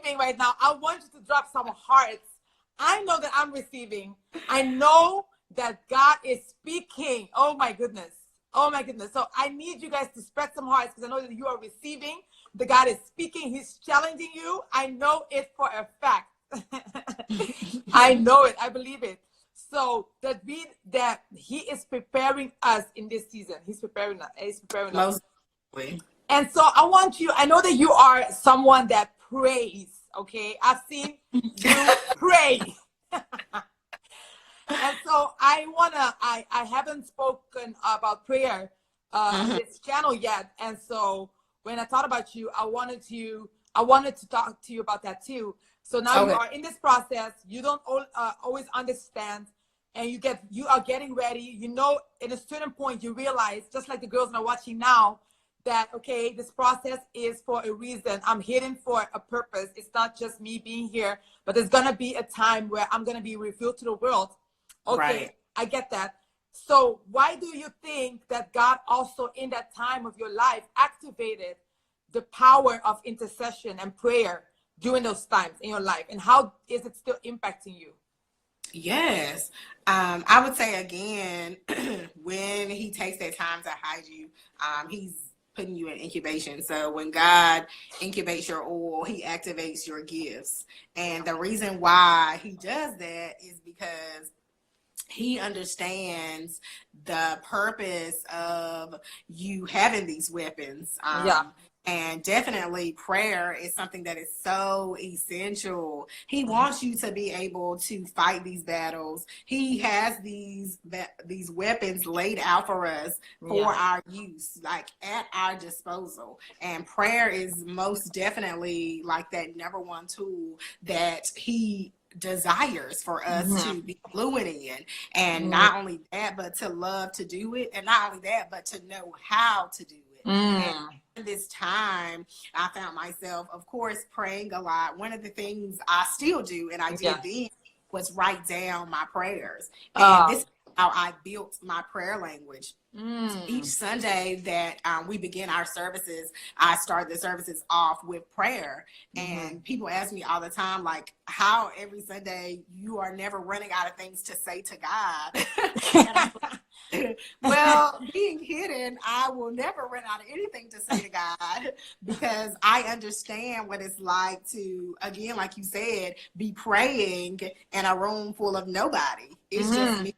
receiving right now, I want you to drop some hearts. I know that I'm receiving. I know that God is speaking. Oh my goodness. Oh my goodness. So I need you guys to spread some hearts because I know that you are receiving. The God is speaking. He's challenging you. I know it for a fact. I know it. I believe it. So that he is preparing us in this season. He's preparing us. He's preparing us. Mostly. And so I know that you are someone that prays. Okay. I've seen you pray. And so I haven't spoken about prayer on this channel yet. And so when I thought about you, I wanted to talk to you about that too. So now you are in this process. You don't always understand, and you are getting ready. You know, at a certain point, you realize, just like the girls that are watching now, that, okay, this process is for a reason. I'm hidden for a purpose. It's not just me being here, but there's going to be a time where I'm going to be revealed to the world. Okay, right. I get that. So why do you think that God also in that time of your life activated the power of intercession and prayer during those times in your life? And how is it still impacting you? Yes. I would say again, when he takes that time to hide you, he's putting you in incubation. So when God incubates your oil, he activates your gifts. And the reason why he does that is because he understands the purpose of you having these weapons. And definitely prayer is something that is so essential. He wants you to be able to fight these battles. He has these weapons laid out for us for our use, like at our disposal. And prayer is most definitely like that number one tool that he desires for us to be fluent in. And not only that, but to love to do it. And not only that, but to know how to do it. And this time I found myself, of course, praying a lot. One of the things I still do, and I did then, was write down my prayers. And this is how I built my prayer language. Each Sunday that we begin our services, I start the services off with prayer. And people ask me all the time, like, how every Sunday you are never running out of things to say to God. Well, being hidden, I will never run out of anything to say to God, because I understand what it's like to, again, like you said, be praying in a room full of nobody. It's just me.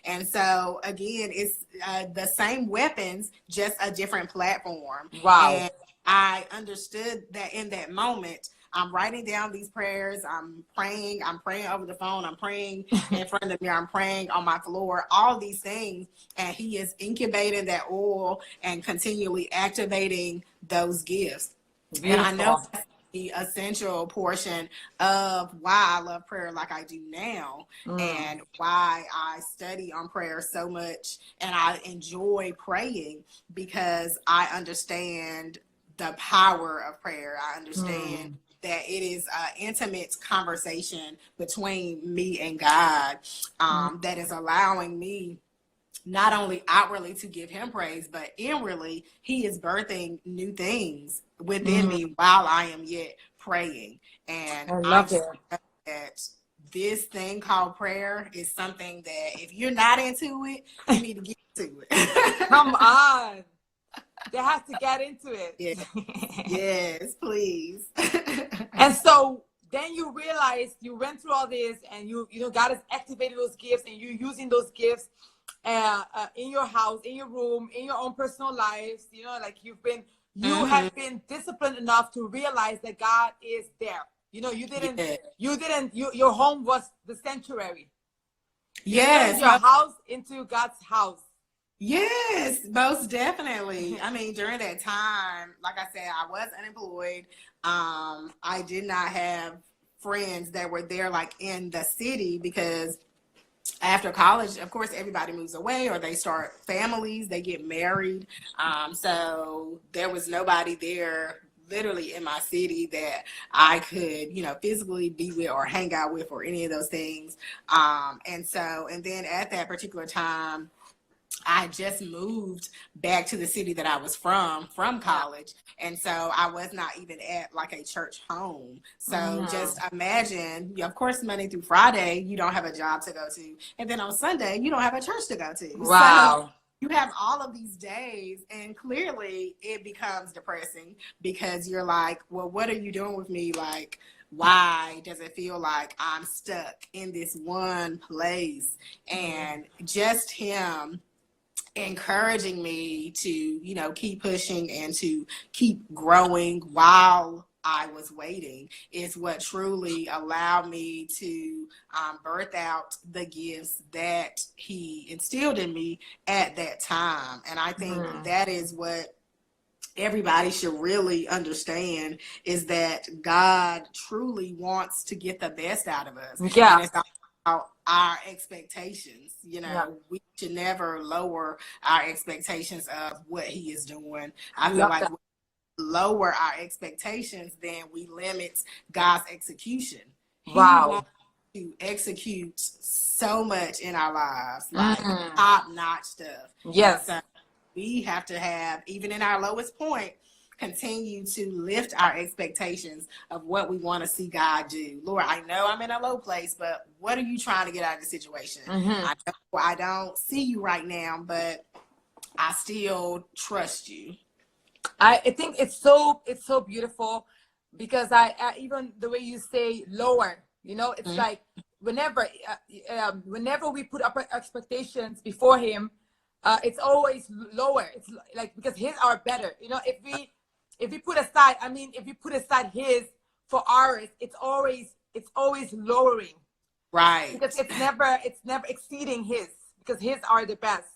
And so again, it's the same weapons, just a different platform. Wow. And I understood that in that moment. I'm writing down these prayers. I'm praying over the phone. I'm praying in front of the mirror. I'm praying on my floor, all these things. And he is incubating that oil and continually activating those gifts. Beautiful. And I know that's the essential portion of why I love prayer like I do now, and why I study on prayer so much. And I enjoy praying because I understand the power of prayer. I understand that it is an intimate conversation between me and God that is allowing me not only outwardly to give him praise, but inwardly he is birthing new things within me while I am yet praying. And I love it. That this thing called prayer is something that if you're not into it, you need to get into it. Come on. They have to get into it. Yes, please. And so then you realize you went through all this, and you know God has activated those gifts, and you're using those gifts in your house, in your room, in your own personal lives. You know, like you have been disciplined enough to realize that God is there. You know, your home was the sanctuary. Yes. Your house into God's house. Yes, most definitely. I mean, during that time, like I said, I was unemployed. I did not have friends that were there like in the city, because after college, of course, everybody moves away or they start families, they get married. So there was nobody there literally in my city that I could, physically be with or hang out with or any of those things. And then at that particular time, I just moved back to the city that I was from college. And so I was not even at like a church home. So just imagine, of course, Monday through Friday, you don't have a job to go to. And then on Sunday, you don't have a church to go to. Wow. So you have all of these days, and clearly it becomes depressing because you're like, well, what are you doing with me? Like, why does it feel like I'm stuck in this one place? And just him encouraging me to, you know, keep pushing and to keep growing while I was waiting is what truly allowed me to birth out the gifts that he instilled in me at that time. And I think that is what everybody should really understand, is that God truly wants to get the best out of us. Yeah. And it's about our expectations. You know, we should never lower our expectations of what he is doing. I feel like we lower our expectations, then we limit God's execution. He wants to execute so much in our lives, like top-notch stuff. Yes. So we have to have, even in our lowest point, continue to lift our expectations of what we want to see God do. Lord, I know I'm in a low place, but what are you trying to get out of the situation? I know I don't see you right now, but I still trust you. I think it's so beautiful, because I even the way you say lower, you know, it's like whenever we put up expectations before him, it's always lower. It's like, because his are better. You know, if we put aside, if we put aside his for ours, it's always lowering. Right. Because it's never exceeding his, because his are the best.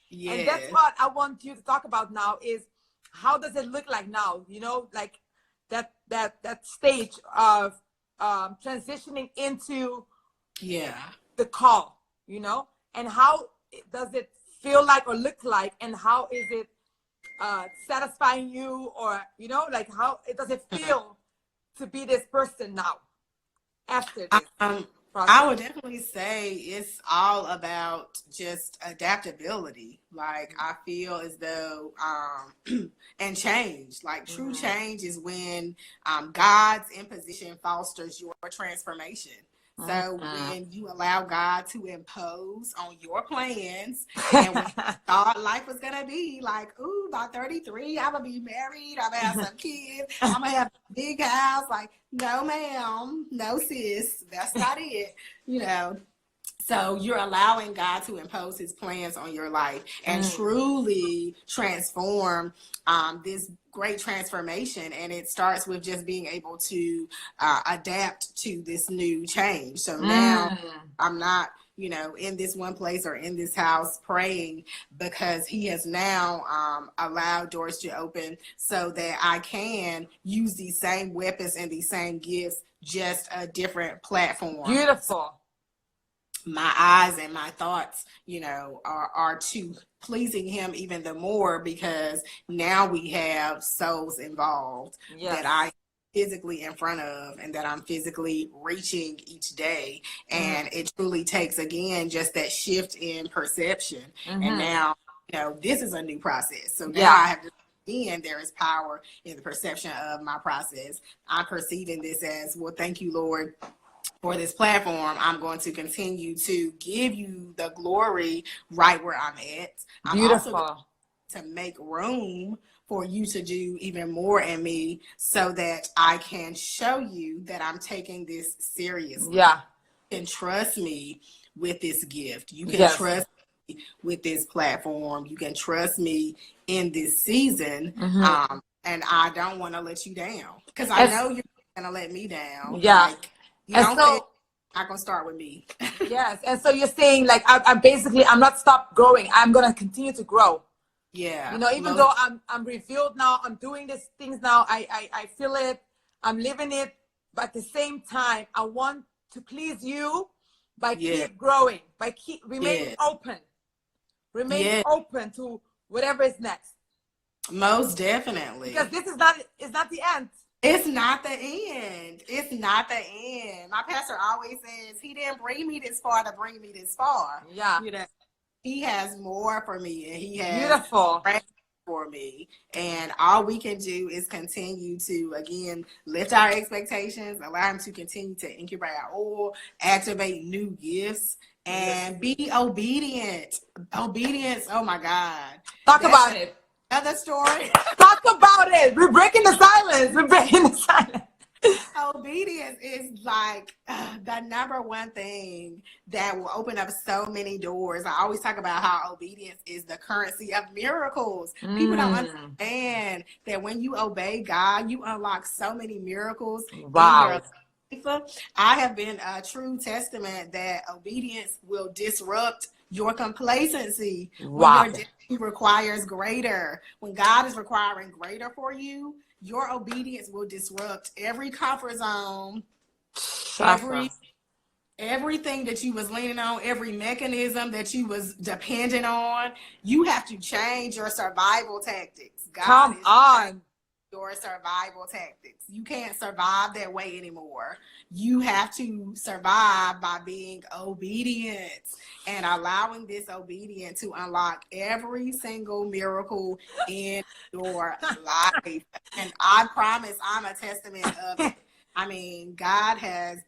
Yeah. And that's what I want you to talk about now, is how does it look like now? You know, like that stage of transitioning into the call, you know, and how does it feel like or look like, and how is it satisfying you, or, you know, like how does it feel to be this person now after this process? I would definitely say it's all about just adaptability. Like, I feel as though and change, like true change is when God's imposition fosters your transformation. So when you allow God to impose on your plans, and when you thought life was gonna be like, ooh, by 33, I'm gonna be married, I'm gonna have some kids, I'm gonna have a big house. Like, no, ma'am, no, sis, that's not it. You know. So you're allowing God to impose his plans on your life and truly transform this great transformation. And it starts with just being able to adapt to this new change. So now I'm not, you know, in this one place or in this house praying, because he has now allowed doors to open so that I can use these same weapons and these same gifts, just a different platform. Beautiful. My eyes and my thoughts, you know, are to pleasing him even the more, because now we have souls involved that I physically in front of and that I'm physically reaching each day. And it truly takes, again, just that shift in perception. And now, you know, this is a new process. So now I have to, again, there is power in the perception of my process. I'm perceiving this as, well, thank you, Lord, for this platform. I'm going to continue to give you the glory right where I'm at. Beautiful. I'm also to make room for you to do even more in me, so that I can show you that I'm taking this seriously. Yeah. You can trust me with this gift. You can trust me with this platform. You can trust me in this season. And I don't want to let you down, because I know you're going to let me down. Yeah. Like, you don't think not gonna start with me. Yes. And so you're saying, like, I'm basically, I'm not stop growing. I'm gonna continue to grow. Yeah. You know, even though I'm revealed now, I'm doing these things now, I feel it, I'm living it, but at the same time, I want to please you by keep growing, by keep remaining open. Remain open to whatever is next. Most definitely. Because this is not, it's not the end. It's not the end. It's not the end. My pastor always says, he didn't bring me this far to bring me this far. Yeah. You know, He has more for me, and he has Beautiful. for me. And all we can do is continue to, again, lift our expectations, allow him to continue to incubate our oil, activate new gifts, and be obedient. Obedience, oh my God. Talk about it. Another story. Talk about it. We're breaking the silence. We're breaking the silence. Obedience is like the number one thing that will open up so many doors. I always talk about how obedience is the currency of miracles. People don't understand that when you obey God, you unlock so many miracles in your life. I have been a true testament that obedience will disrupt your complacency. Wow. When your destiny requires greater. When God is requiring greater for you, your obedience will disrupt every comfort zone, everything that you was leaning on, every mechanism that you was dependent on. You have to change your survival tactics. Come on. Your survival tactics. You can't survive that way anymore. You have to survive by being obedient and allowing this obedience to unlock every single miracle in your life. And I promise I'm a testament of it. I mean, God has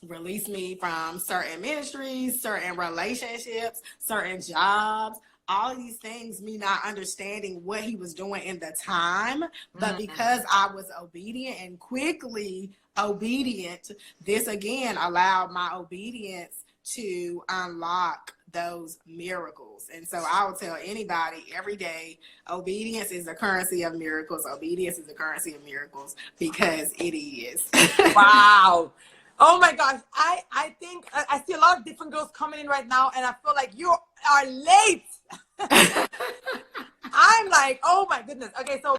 released me from certain ministries, certain relationships, certain jobs. All of these things, me not understanding what he was doing in the time, but because I was obedient and quickly obedient, this again allowed my obedience to unlock those miracles. And so I will tell anybody every day, obedience is the currency of miracles. Obedience is the currency of miracles, because it is. Wow. Oh my gosh. I think I see a lot of different girls coming in right now, and I feel like you are late. I'm like, oh my goodness. Okay, so